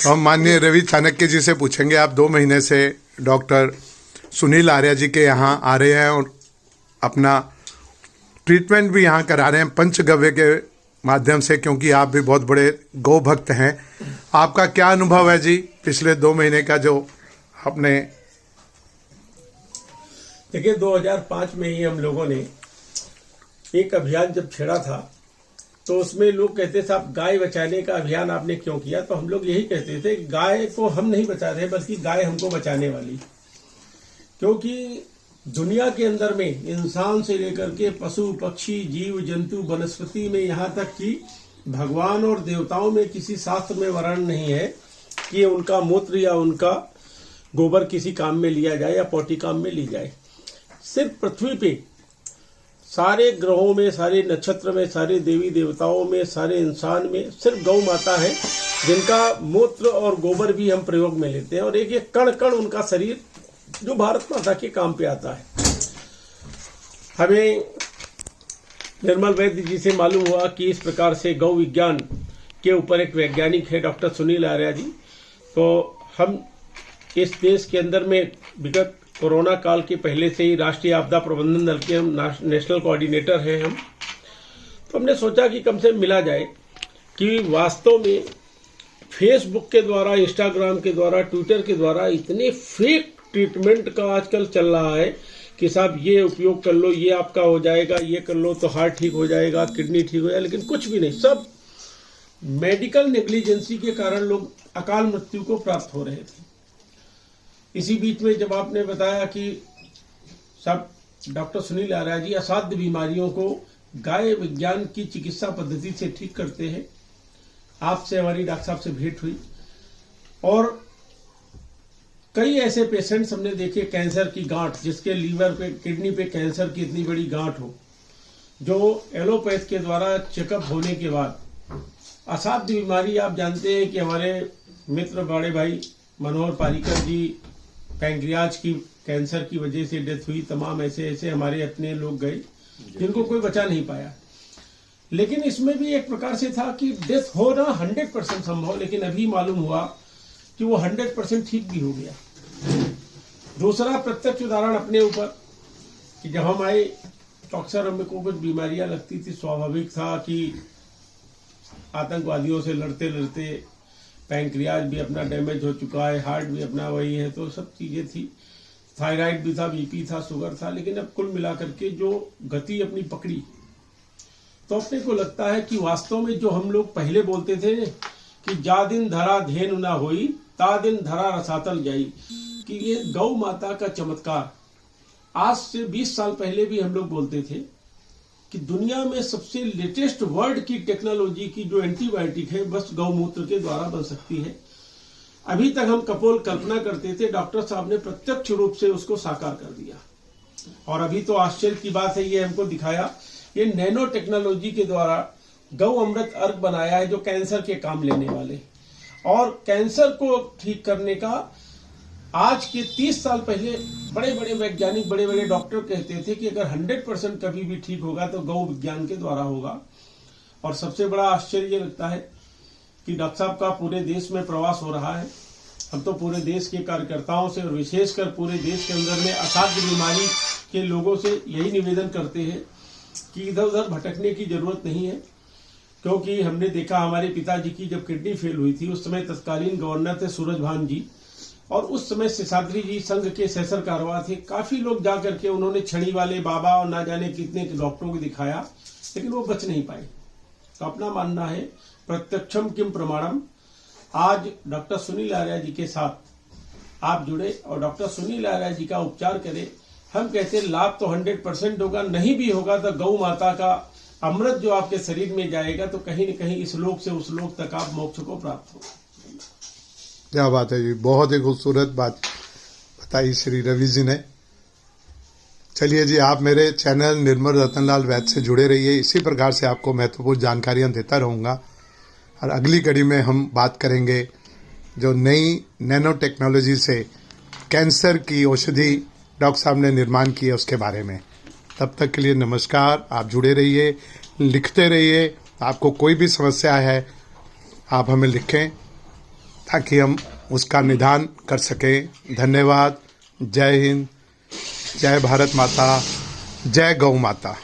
तो हम माननीय रवि चाणक्य जी से पूछेंगे, आप 2 महीने से डॉक्टर सुनील आर्या जी के यहाँ आ रहे हैं और अपना ट्रीटमेंट भी यहाँ करा रहे हैं पंचगव्य के माध्यम से, क्योंकि आप भी बहुत बड़े गौ भक्त हैं। आपका क्या अनुभव है जी पिछले 2 महीने का जो अपने? देखिए, 2005 में ही हम लोगों ने एक अभियान जब छेड़ा था तो उसमें लोग कहते थे साहब गाय बचाने का अभियान आपने क्यों किया? तो हम लोग यही कहते थे गाय को हम नहीं बचा रहे बल्कि गाय हमको बचाने वाली। क्योंकि दुनिया के अंदर में इंसान से लेकर के पशु पक्षी जीव जंतु वनस्पति में यहाँ तक कि भगवान और देवताओं में किसी शास्त्र में वर्णन नहीं है कि उनका मूत्र या उनका गोबर किसी काम में लिया जाए या पौटी काम में ली जाए। सिर्फ पृथ्वी पे सारे ग्रहों में, सारे नक्षत्र में, सारे देवी देवताओं में, सारे इंसान में सिर्फ गौ माता है जिनका मूत्र और गोबर भी हम प्रयोग में लेते हैं, और एक एक कण कण उनका शरीर जो भारत माता के काम पे आता है। हमें निर्मल वैद्य जी से मालूम हुआ कि इस प्रकार से गौ विज्ञान के ऊपर एक वैज्ञानिक है डॉक्टर सुनील आर्या जी। तो हम इस देश के अंदर में विगत कोरोना काल के पहले से ही राष्ट्रीय आपदा प्रबंधन दल के हम नेशनल कोऑर्डिनेटर हैं हम। तो हमने सोचा कि कम से कम मिला जाए कि वास्तव में फेसबुक के द्वारा, इंस्टाग्राम के द्वारा, ट्विटर के द्वारा इतने फेक ट्रीटमेंट का आजकल चल रहा है कि साहब ये उपयोग कर लो, ये आपका हो जाएगा, ये कर लो तो हार्ट ठीक हो जाएगा, किडनी ठीक हो जाएगा, लेकिन कुछ भी नहीं। सब मेडिकल नेग्लिजेंसी के कारण लोग अकाल मृत्यु को प्राप्त हो रहे थे। इसी बीच में जब आपने बताया कि सब डॉक्टर सुनील आर्या जी असाध्य बीमारियों को गाय विज्ञान की चिकित्सा पद्धति से ठीक करते हैं, आपसे हमारी डॉक्टर साहब से भेंट हुई और कई ऐसे पेशेंट्स हमने देखे, कैंसर की गांठ, जिसके लीवर पे, किडनी पे कैंसर की इतनी बड़ी गांठ हो, जो एलोपैथ के द्वारा चेकअप होने के बाद असाध्य बीमारी। आप जानते हैं कि हमारे मित्र बड़े भाई मनोहर पारिकर जी पैंक्रियाज की कैंसर की वजह से डेथ हुई। तमाम ऐसे ऐसे हमारे अपने लोग गए जिनको कोई बचा नहीं पाया। लेकिन इसमें भी एक प्रकार से था कि डेथ होना 100% संभव, लेकिन अभी मालूम हुआ कि वो 100% ठीक भी हो गया। दूसरा प्रत्यक्ष उदाहरण अपने ऊपर कि जब हम आए तो अक्सर हमें को कुछ बीमारियां लगती थी। स्वाभाविक था कि आतंकवादियों से लड़ते लड़ते पैंक्रियाज भी अपना डैमेज हो चुका है, हार्ट भी अपना वही है, तो सब चीजें थी, थायराइड भी था, बीपी था, शुगर था। लेकिन अब कुल मिलाकर के जो गति अपनी पकड़ी तो अपने को लगता है कि वास्तव में जो हम लोग पहले बोलते थे कि जा दिन धरा धेनु ना होई ता दिन धरा रसातल जाई, कि ये गौ माता का चमत्कार आज से 20 साल पहले भी हम लोग बोलते थे कि दुनिया में सबसे लेटेस्ट वर्ल्ड की टेक्नोलॉजी की जो एंटीबायोटिक है बस गौमूत्र के द्वारा बन सकती है। अभी तक हम कपोल कल्पना करते थे, डॉक्टर साहब ने प्रत्यक्ष रूप से उसको साकार कर दिया। और अभी तो आश्चर्य की बात है, ये हमको दिखाया, ये नैनो टेक्नोलॉजी के द्वारा गौ अमृत अर्क बनाया है जो कैंसर के काम लेने वाले, और कैंसर को ठीक करने का आज के 30 साल पहले बड़े बड़े वैज्ञानिक, बड़े बड़े डॉक्टर कहते थे कि अगर 100% कभी भी ठीक होगा तो गौ विज्ञान के द्वारा होगा। और सबसे बड़ा आश्चर्य लगता है कि डॉक्टर साहब का पूरे देश में प्रवास हो रहा है। हम तो पूरे देश के कार्यकर्ताओं से और विशेषकर पूरे देश के अंदर में असाध्य बीमारी के लोगों से यही निवेदन करते हैं कि इधर उधर भटकने की जरूरत नहीं है। क्योंकि हमने देखा हमारे पिताजी की जब किडनी फेल हुई थी, उस समय तत्कालीन गवर्नर थे सूरजभान जी, और उस समय शेषाद्री जी संघ के सेसर कारवा थे। काफी लोग जा करके उन्होंने छड़ी वाले बाबा और ना जाने कितने डॉक्टरों को दिखाया, लेकिन वो बच नहीं पाए। तो अपना मानना है प्रत्यक्षम किम प्रमाणम। आज डॉक्टर सुनील आर्या जी के साथ आप जुड़े और डॉक्टर सुनील आर्या जी का उपचार करें। हम कहते हैं लाभ तो 100% होगा, नहीं भी होगा तो गौ माता का अमृत जो आपके शरीर में जाएगा तो कहीं न कहीं इस लोक से उस लोक तक आप मोक्ष को प्राप्त हो। क्या बात है जी, बहुत ही खूबसूरत बात बताई श्री रवि जी ने। चलिए जी, आप मेरे चैनल निर्मल रतनलाल वैद्य से जुड़े रहिए। इसी प्रकार से आपको महत्वपूर्ण जानकारियां देता रहूँगा। और अगली कड़ी में हम बात करेंगे जो नई नैनो टेक्नोलॉजी से कैंसर की औषधि डॉक्टर साहब ने निर्माण की है उसके बारे में। तब तक के लिए नमस्कार। आप जुड़े रहिए, लिखते रहिए। आपको कोई भी समस्या है आप हमें लिखें। ताकि हम उसका निदान कर सकें। धन्यवाद। जय हिंद, जय भारत माता, जय गौ माता।